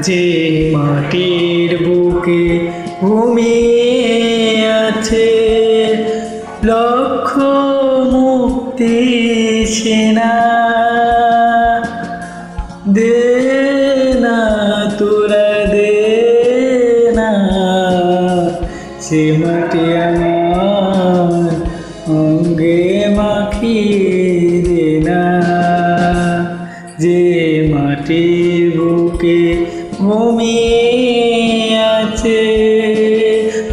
যে মাটির বুকে ঘুমিয়ে আছে লক্ষ মুক্তি সেনা, দে না তোরা দে না, সে মাটি আমার অঙ্গে মাখিয়ে দে না। যে মাটির বুকে ঘুমিয়ে আছে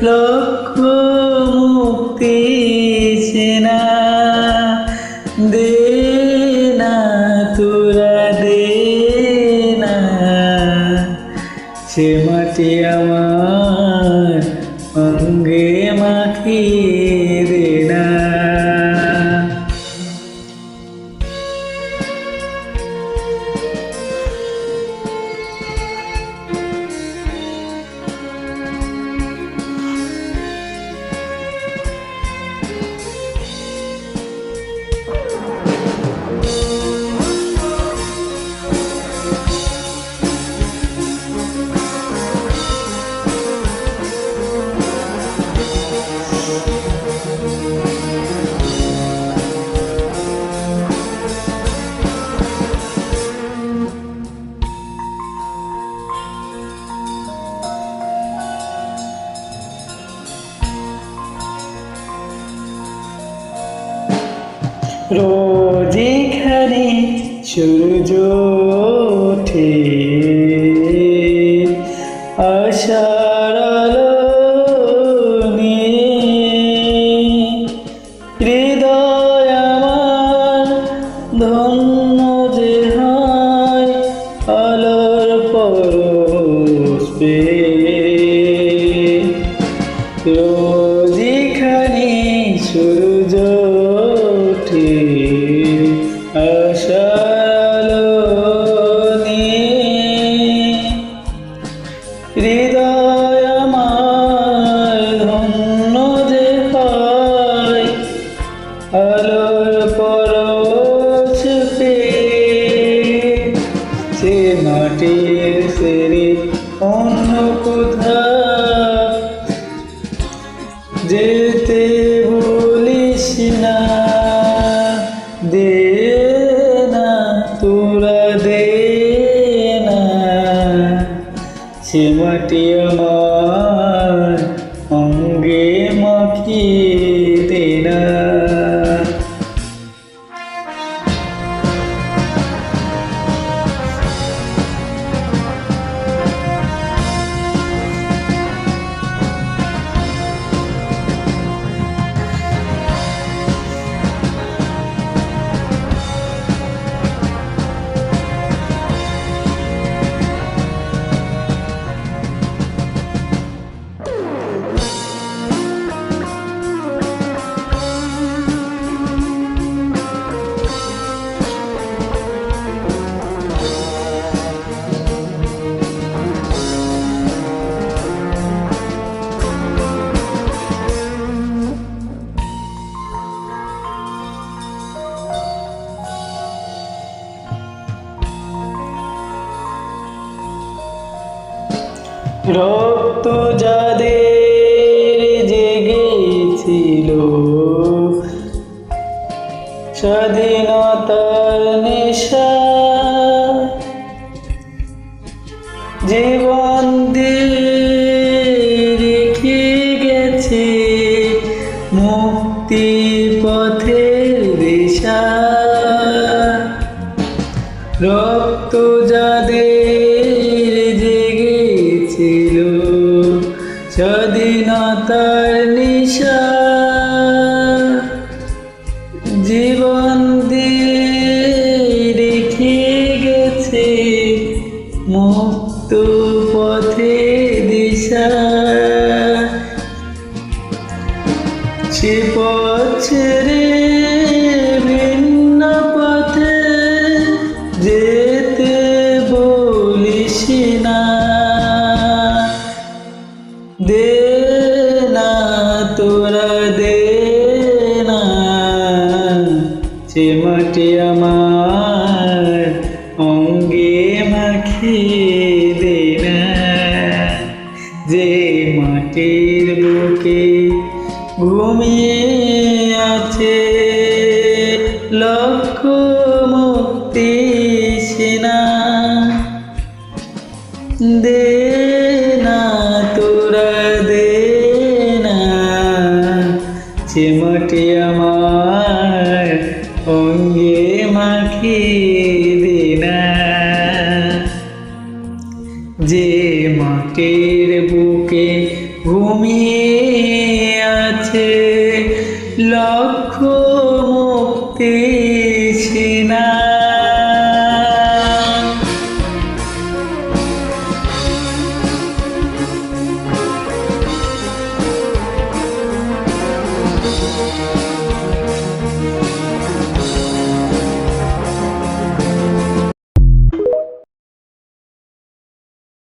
লক্ষ মুক্তি সেনা, দে না তোরা দে না, সে মাটি আমার অঙ্গে মাখিয়ে দে না। রোজ এখানে সূর্য ওঠে আশার আলো নিয়ে, হৃদয় আমার ধন্য যে হয় আলোর পরশ পেয়ে। রোজ এখানে সূর্য ওঠে আশার আলো নিয়ে, হৃদয় আমার ধন্য যে হয় আলোর পরশ পেয়ে। সে মাটির সেরে অন্য কোথাও যেতে বলিস না, দে না তোরা দে না, সে মাটি আমার অঙ্গে মাখিয়ে দে না। রক্ত যাদের জেগেছিল স্বাধীনতার নেশা, জীবন দিয়ে রেখে গেছে মুক্তি পথের দিশা। রক্ত যাদের জেগেছিল স্বাধীনতার নিশা, জীবন দিয়ে রেখে গেছে মুক্ত পথে দিশা। সে পথ ছেড়ে ভিন্ন পথে যেতে বলিস না, দে না তোরা দে না, সে মাটি আমার অঙ্গে মাখিয়ে দে না। ঘুমিয়ে আছে লক্ষ মুক্তি সেনা। দে না তোরা দে না চিমটি আমার অঙ্গে মাখিয়ে দে না। যে মাটির বুকে ঘুমিয়ে আছে লক্ষ মুক্তি সেনা।